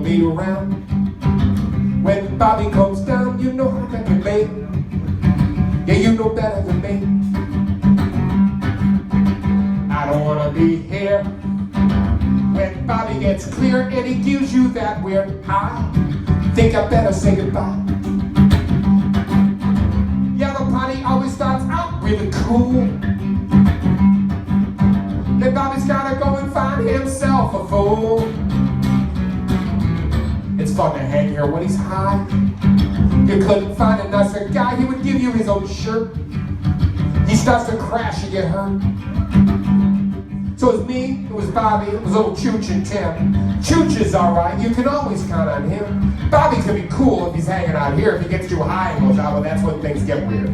be around. When Bobby comes down, you know how that can be. Yeah, you know better than me. I don't wanna be here when Bobby gets clear and he gives you that weird I think I better say goodbye. Yeah, the party always starts out really cool. Then Bobby's gotta go and find himself a fool. It's fun to hang here when he's high. You couldn't find a nicer guy, he would give you his own shirt. He starts to crash and get hurt. So it was me, it was Bobby, it was old Chooch and Tim. Chooch is alright, you can always count on him. Bobby can be cool if he's hanging out here. If he gets too high and goes out, well, that's when things get weird.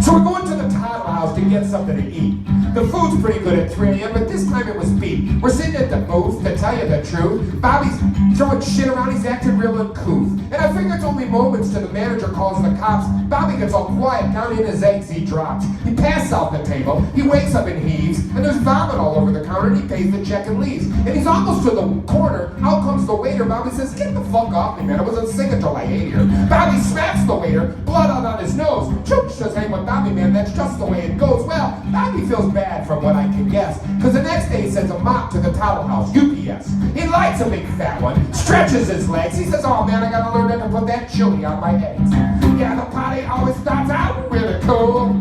So we're going to the Toddler House to get something to eat. The food's pretty good at 3 a.m., but this time it was beef. We're sitting at the booth, to tell you the truth. Bobby's throwing shit around, he's acting real uncouth. And I figure it's only moments till the manager calls the cops. Bobby gets all quiet, down in his eggs he drops. He passes out the table, he wakes up and heaves, and there's vomit all over the counter, and he pays the check and leaves. And he's almost to the corner, out comes the waiter. Bobby says, get the fuck off me, man, I wasn't sick until I ate here. Bobby smacks the waiter, blood out on his nose. Chooch says, hey, with Bobby, man, that's just the way it goes. Well, Bobby feels bad from what I can guess, because the next day he sends a mop to the Toddler House, UPS. He lights a big fat one, stretches his legs. He says, oh man, I gotta learn how to put that chili on my eggs. Yeah, the party always starts out really cool.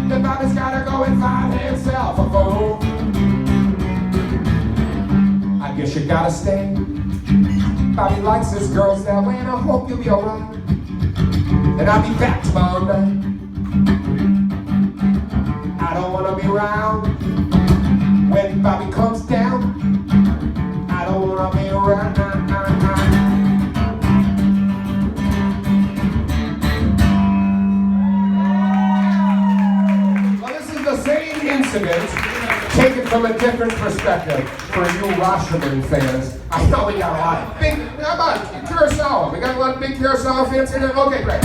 Then Bobby's gotta go and find himself a fool. I guess you gotta stay. Bobby likes his girls that way, and I hope you'll be alright. And I'll be back tomorrow night. I don't wanna be around when Bobby comes down. I don't wanna be around. Well, this is the same incident taken from a different perspective for you Rashomon fans. I know we got a lot of big, how about Kurosawa? We got a lot of big Kurosawa fans here. Okay, great.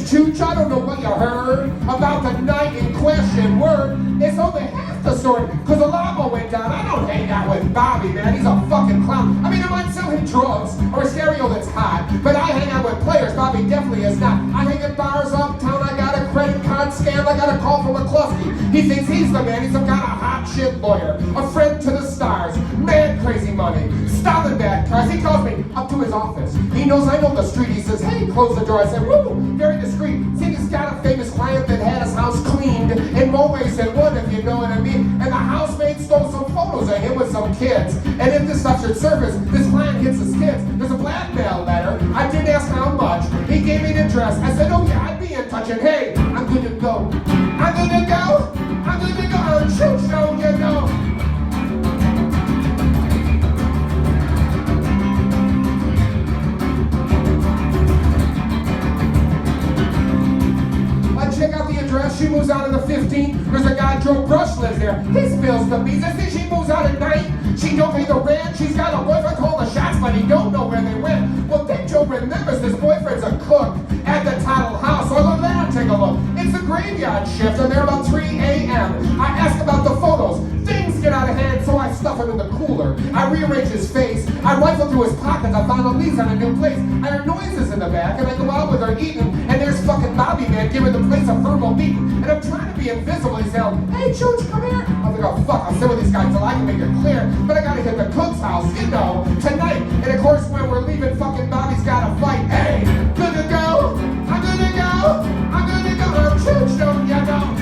Chooch, I don't know what you heard about the night in question. Word, it's only half the story, because the lava went down. I don't hang out with Bobby, man. He's a fucking clown. I mean, I might sell him drugs or a stereo that's hot, but I hang out with players. Bobby definitely is not. I hang at bars uptown. I got a credit card scam. I got a call from McCluskey. He thinks he's the man. He's some kind of hot shit lawyer. A friend to the stars. Man, crazy money. Stopping bad cars. He calls me up to his office. He knows I know the street. He says, hey, close the door. I said, woo, very discreet. See, he's got a famous client that had his house cleaned in more ways than one, if you know what I mean. And the housemaid stole some photos of him with some kids. And if this stuff should surface, this client hits his kids. There's a blackmail letter. I did ask how much. He gave me the address. I said, oh yeah, I'd be in touch. And hey, I'm good to go. I'm good to go. I'm good to go. I'm Chooch, no, you know. Check out the address. She moves out on the 15th. There's a guy, Joe Brush, lives there. He spills the beans. I think she moves out at night. She don't pay the rent. She's got a boyfriend calling the shots, but he don't know where they went. Well, then Joe remembers this boyfriend's a cook at the Toddler House. So I go there and take a look. It's a graveyard shift. I'm there about 3 a.m. I ask about the photos. Things get out of hand, so I stuff him in the cooler. I rearrange his face. I rifle through his pockets. I found a lease on a new place. I hear noises in the back, and I go out with her eating, and there's fucking Bobby, man, giving the place a verbal beating. And I'm trying to be invisible. He's yelling, hey, Chooch, come here. I was like, oh, fuck, I'll sit with these guys till I can make it clear. But I gotta hit the cook's house, you know, tonight. And of course, when we're leaving, fucking Bobby's gotta fight. Hey, good to go. I'm good to go. I'm good to go. I'm Chooch, don't you know?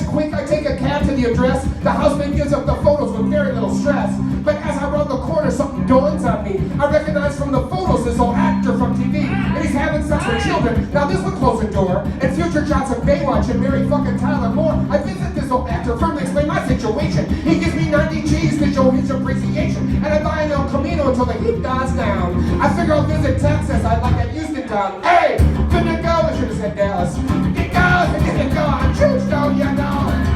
Quick, I take a cab to the address. The houseman gives up the photos with very little stress. But as I round the corner, something dawns on me. I recognize from the photos this old actor from TV, and he's having sex with children. Now this would close the door, and future Johnson Baywatch and Mary fucking Tyler Moore. I visit this old actor, firmly explain my situation. He gives me 90 G's Cities to show his appreciation. And I buy an El Camino until the heat dies down. I figure I'll visit Texas, I'd like that Houston town. Hey, couldn't it go? I should have said Dallas. It goes, it didn't go. I'm true, don't you know?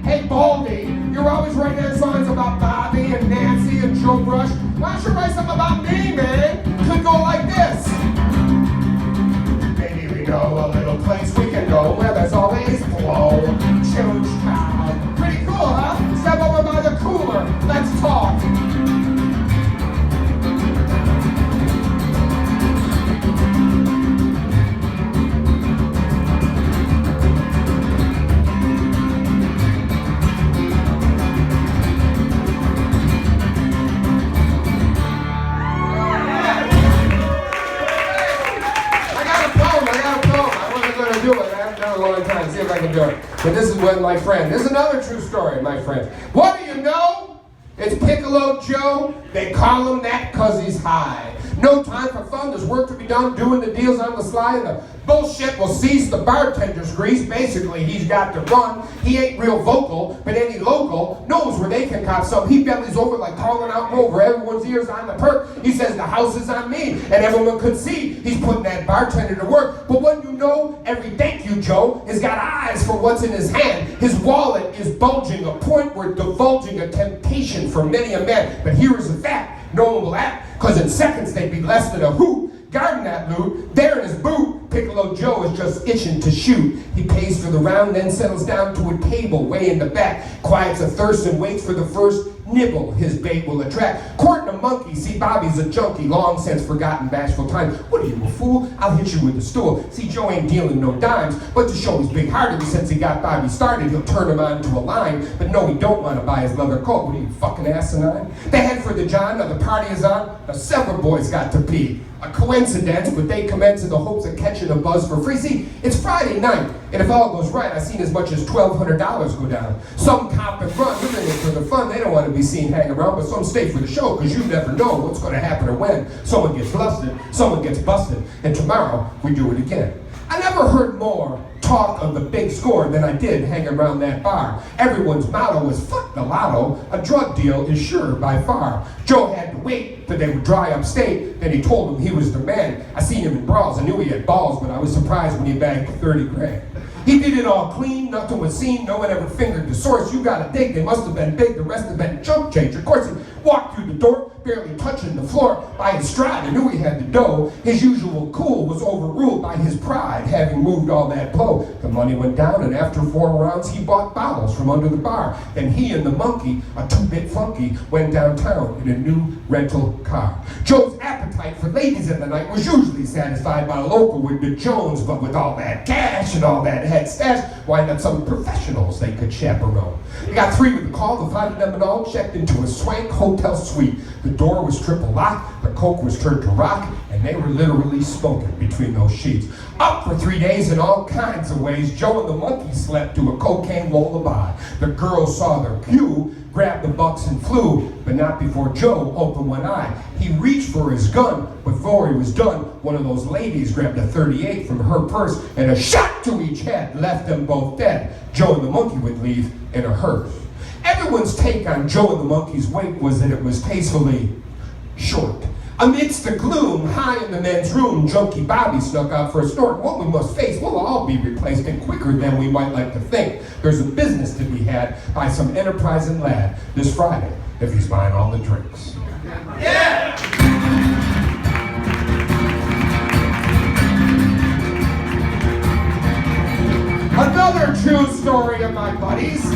Hey, Baldy, you're always writing their songs about Bobby and Nancy and Joe Brush. Why don't you write something about me, man? Could go like this. Maybe we know a little place we can go where there's always flow. Georgiaindallas. Pretty cool, huh? Step over by the cooler. Let's talk. Do it. I haven't done it a long time. See if I can do it. But this is what my friend. This is another true story, my friend. What do you know? It's Piccolo Joe. They call him that because he's high. No time for fun. There's work to be done. Doing the deals on the sly, and the bullshit will cease. The bartender's grease. Basically, he's got to run. He ain't real vocal, but any local knows where they can cop some. He bellies over like calling out over everyone's ears on the perk. He says the house is on me, and everyone could see he's putting that bartender to work. But when you know, every thank you Joe has got eyes for what's in his hand. His wallet is bulging, a point where divulging a temptation for many a man. But here is a fact: no one will act, because in seconds they'd be less than a hoot. Guarding that loot, there in his boot, Piccolo Joe is just itching to shoot. He pays for the round, then settles down to a table way in the back, quiets a thirst and waits for the first nibble his bait will attract. Courting a monkey, see Bobby's a junkie, long since forgotten bashful time. What are you, a fool? I'll hit you with the stool. See, Joe ain't dealing no dimes, but to show he's big-hearted, since he got Bobby started, he'll turn him on to a line. But no, he don't want to buy his leather coat. What are you, fucking asinine? They head for the John, now the party is on. Now several boys got to pee. A coincidence, but they commence in the hopes of catching a buzz for free. See, it's Friday night, and if all goes right, I've seen as much as $1,200 go down. Some cop and run, they're in it for the fun. They don't want to be seen hanging around, but some stay for the show, because you never know what's going to happen or when. Someone gets busted, someone gets busted, and tomorrow we do it again. I never heard more talk of the big score than I did hanging around that bar. Everyone's motto was fuck the lotto, a drug deal is sure by far. Joe had to wait till they would dry up state, then he told them he was the man. I seen him in brawls, I knew he had balls, but I was surprised when he bagged 30 grand. He did it all clean, nothing was seen, no one ever fingered the source. You gotta dig, they must have been big, the rest have been chump change. Of course, he walked through the door, barely touching the floor. By his stride, I knew he had the dough. His usual cool was overruled by his pride, having moved all that blow. The money went down, and after 4 rounds, he bought bottles from under the bar. Then he and the monkey, a 2-bit funky, went downtown in a new rental car. Joe's appetite for ladies in the night was usually satisfied by a local with the Jones, but with all that cash and all that head stash, why not some professionals they could chaperone? They got 3 with the call, the 5 of them and all checked into a swank hotel suite. The door was triple locked, the coke was turned to rock, and they were literally smoking between those sheets. Up for 3 days in all kinds of ways, Joe and the monkey slept to a cocaine lullaby. The girls saw their cue, grabbed the bucks and flew, but not before Joe opened one eye. He reached for his gun, but before he was done, one of those ladies grabbed a .38 from her purse, and a shot to each head left them both dead. Joe and the monkey would leave in a hearse. Everyone's take on Joe and the monkey's wake was that it was tastefully short. Amidst the gloom, high in the men's room, junkie Bobby snuck out for a snort. What we must face will all be replaced, and quicker than we might like to think. There's a business to be had by some enterprising lad this Friday, if he's buying all the drinks. Yeah! Another true story of my buddies.